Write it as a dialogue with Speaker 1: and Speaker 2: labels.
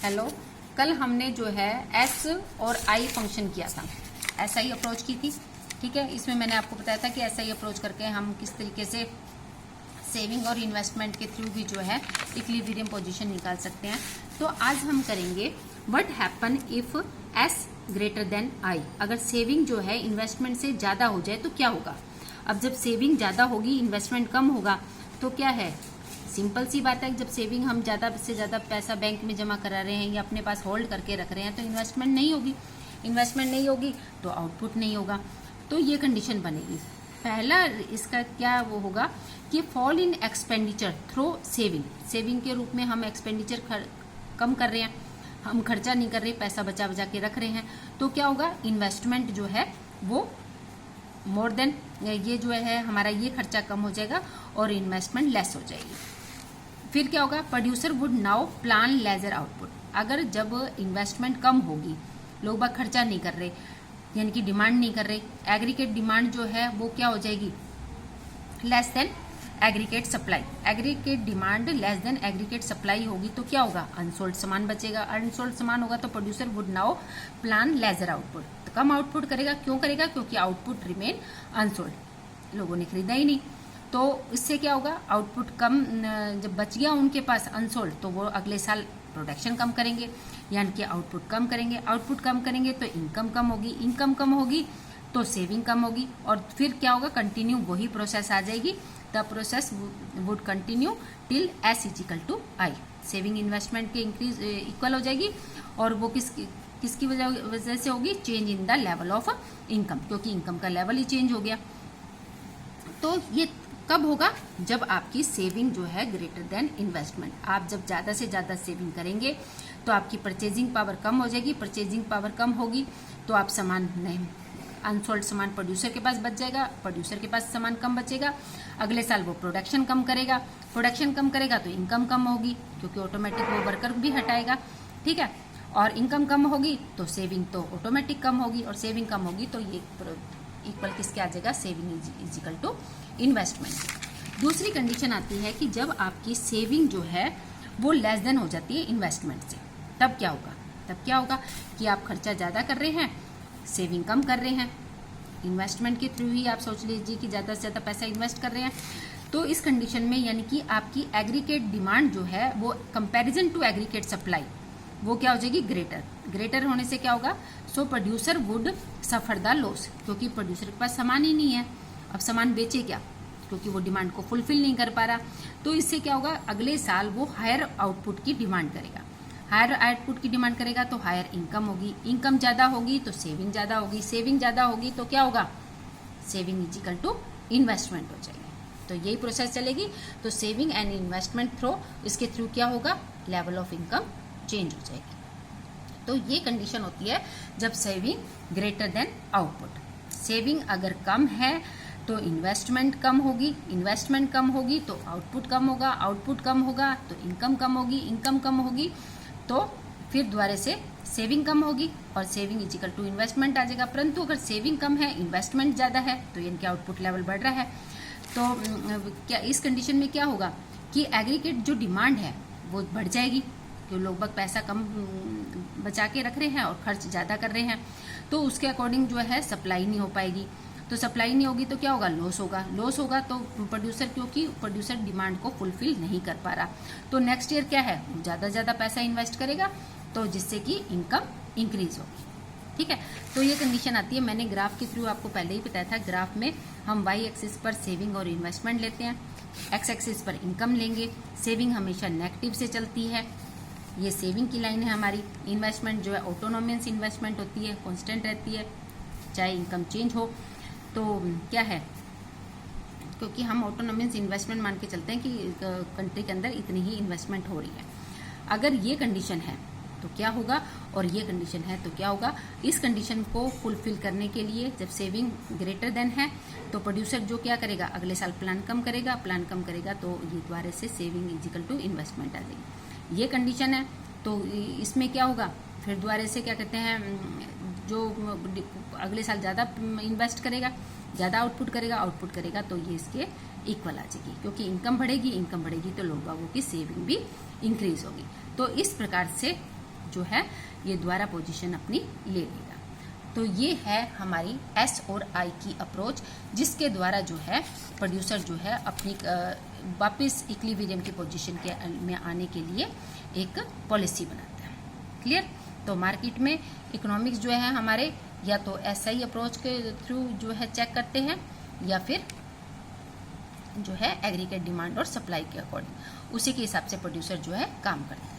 Speaker 1: Hello. कल हमने जो है एस और आई फंक्शन किया था, एस आई अप्रोच की थी। ठीक है, इसमें मैंने आपको बताया था कि एस आई अप्रोच करके हम किस तरीके से सेविंग और इन्वेस्टमेंट के थ्रू भी जो है इक्विलिब्रियम पोजीशन निकाल सकते हैं। तो आज हम करेंगे what happen if S greater than I. अगर सेविंग जो है इन्वेस्टमेंट से ज़्यादा हो जाए तो क्या होगा। अब जब सेविंग ज़्यादा होगी इन्वेस्टमेंट कम होगा तो क्या है, सिंपल सी बात है। जब सेविंग हम ज़्यादा से ज़्यादा पैसा बैंक में जमा करा रहे हैं या अपने पास होल्ड करके रख रहे हैं तो इन्वेस्टमेंट नहीं होगी। इन्वेस्टमेंट नहीं होगी तो आउटपुट नहीं होगा। तो ये कंडीशन बनेगी। पहला इसका क्या वो होगा कि fall in expenditure through saving. Saving के रूप में हम एक्सपेंडिचर कम कर रहे हैं, हम खर्चा नहीं कर रहे, पैसा बचा बचा के रख रहे हैं। तो क्या होगा, इन्वेस्टमेंट जो है वो मोर देन ये जो है हमारा ये खर्चा कम हो जाएगा और इन्वेस्टमेंट लेस हो जाएगी। फिर क्या होगा, producer would now plan lesser output. अगर जब इन्वेस्टमेंट कम होगी, लोग बाग खर्चा नहीं कर रहे यानी कि डिमांड नहीं कर रहे, एग्रीगेट डिमांड जो है वो क्या हो जाएगी, less than aggregate supply. Aggregate demand less than aggregate supply होगी तो क्या होगा, अनसोल्ड सामान बचेगा। अनसोल्ड सामान होगा तो producer would now plan lesser output. तो कम आउटपुट करेगा, क्यों करेगा, क्योंकि आउटपुट रिमेन अनसोल्ड, लोगों ने खरीदा ही नहीं। तो इससे क्या होगा, आउटपुट कम जब बच गया उनके पास अनसोल्ड तो वो अगले साल प्रोडक्शन कम करेंगे यानी कि आउटपुट कम करेंगे। आउटपुट कम करेंगे तो इनकम कम होगी, इनकम कम होगी तो सेविंग कम होगी। और फिर क्या होगा, कंटिन्यू वही प्रोसेस आ जाएगी। The process would continue till S is equal to I. Saving investment के इंक्रीज इक्वल हो जाएगी और वो किसकी वजह से होगी, change in the level of income, क्योंकि इनकम का लेवल ही चेंज हो गया। तो ये कब होगा, जब आपकी सेविंग जो है ग्रेटर देन इन्वेस्टमेंट। आप जब ज़्यादा से ज़्यादा सेविंग करेंगे तो आपकी परचेजिंग पावर कम हो जाएगी। परचेजिंग पावर कम होगी तो आप सामान नहीं, अनसोल्ड सामान प्रोड्यूसर के पास बच जाएगा, प्रोड्यूसर के पास सामान कम बचेगा। अगले साल वो प्रोडक्शन कम करेगा, प्रोडक्शन कम करेगा तो इनकम कम होगी क्योंकि ऑटोमेटिक वो वर्कर भी हटाएगा। ठीक है, और इनकम कम होगी तो सेविंग तो ऑटोमेटिक कम होगी और सेविंग कम होगी तो ये इक्वल किसके आ जाएगा, saving is equal to investment. दूसरी कंडीशन आती है कि जब आपकी सेविंग जो है वो लेस देन हो जाती है इन्वेस्टमेंट से, तब क्या होगा, तब क्या होगा कि आप खर्चा ज़्यादा कर रहे हैं, सेविंग कम कर रहे हैं। इन्वेस्टमेंट के थ्रू ही आप सोच लीजिए कि ज़्यादा से ज़्यादा पैसा इन्वेस्ट कर रहे हैं। तो इस कंडीशन में यानी कि आपकी एग्रीगेट डिमांड जो है वो कंपैरिजन टू एग्रीगेट सप्लाई वो क्या हो जाएगी, ग्रेटर। ग्रेटर होने से क्या होगा, so producer would suffer the loss, क्योंकि प्रोड्यूसर के पास सामान ही नहीं है। अब सामान बेचे क्या, क्योंकि वो डिमांड को फुलफिल नहीं कर पा रहा। तो इससे क्या होगा, अगले साल वो हायर आउटपुट की डिमांड करेगा। हायर आउटपुट की डिमांड करेगा तो हायर इनकम होगी, इनकम ज़्यादा होगी तो सेविंग ज़्यादा होगी, सेविंग ज़्यादा होगी तो क्या होगा, saving is equal to investment हो जाएगी। तो यही प्रोसेस चलेगी। तो सेविंग एंड इन्वेस्टमेंट थ्रू, इसके थ्रू क्या होगा, लेवल ऑफ इनकम चेंज हो जाएगी। तो ये कंडीशन होती है जब saving greater than output. Saving अगर कम है तो इन्वेस्टमेंट कम होगी, इन्वेस्टमेंट कम होगी तो आउटपुट कम होगा, आउटपुट कम होगा तो इनकम कम होगी, इनकम कम होगी तो फिर दोबारा से सेविंग कम होगी और saving is equal to investment आ जाएगा। परंतु अगर सेविंग कम है, इन्वेस्टमेंट ज़्यादा है तो इनके आउटपुट लेवल बढ़ रहा है। तो क्या इस कंडीशन में क्या होगा कि एग्रीगेट जो डिमांड है वो बढ़ जाएगी, क्यों लोग बाग पैसा कम बचा के रख रहे हैं और खर्च ज़्यादा कर रहे हैं। तो उसके अकॉर्डिंग जो है सप्लाई नहीं हो पाएगी। तो सप्लाई नहीं होगी तो क्या होगा, लॉस होगा। लॉस होगा तो प्रोड्यूसर, क्योंकि प्रोड्यूसर डिमांड को फुलफिल नहीं कर पा रहा, तो नेक्स्ट ईयर क्या है, ज़्यादा ज़्यादा पैसा इन्वेस्ट करेगा तो जिससे कि इनकम इंक्रीज होगी। ठीक है, तो ये कंडीशन आती है। मैंने ग्राफ के थ्रू आपको पहले ही बताया था। ग्राफ में हम वाई एक्सिस पर सेविंग और इन्वेस्टमेंट लेते हैं, एक्स एक्सिस पर इनकम लेंगे। सेविंग हमेशा नेगेटिव से चलती है, ये सेविंग की लाइन है हमारी। इन्वेस्टमेंट जो है ऑटोनोमियस इन्वेस्टमेंट होती है, कांस्टेंट रहती है चाहे इनकम चेंज हो। तो क्या है, क्योंकि हम ऑटोनोमियस इन्वेस्टमेंट मान के चलते हैं कि कंट्री के अंदर इतनी ही इन्वेस्टमेंट हो रही है। अगर ये कंडीशन है तो क्या होगा और ये कंडीशन है तो क्या होगा। इस कंडीशन को फुलफिल करने के लिए जब सेविंग ग्रेटर देन है तो प्रोड्यूसर जो क्या करेगा, अगले साल प्लान कम करेगा, प्लान कम करेगा तो ये दोबारा से saving is equal to investment आ जाएगी। ये कंडीशन है। तो इसमें क्या होगा, फिर दोबारा से क्या कहते हैं, जो अगले साल ज़्यादा इन्वेस्ट करेगा, ज़्यादा आउटपुट करेगा तो ये इसके इक्वल आ जाएगी, क्योंकि इनकम बढ़ेगी तो लोग बागों की सेविंग भी इंक्रीज होगी। तो इस प्रकार से जो है ये दोबारा पोजीशन अपनी ले लेगा। तो ये है हमारी एस और आई की अप्रोच, जिसके द्वारा जो है प्रोड्यूसर जो है अपनी वापस इक्विलिब्रियम की पोजीशन के में आने के लिए एक पॉलिसी बनाता है। क्लियर? तो मार्केट में इकोनॉमिक्स जो है हमारे या तो एसआई अप्रोच के थ्रू जो है चेक करते हैं, या फिर जो है एग्रीगेट डिमांड और सप्लाई के अकॉर्डिंग उसी के हिसाब से प्रोड्यूसर जो है काम करते हैं।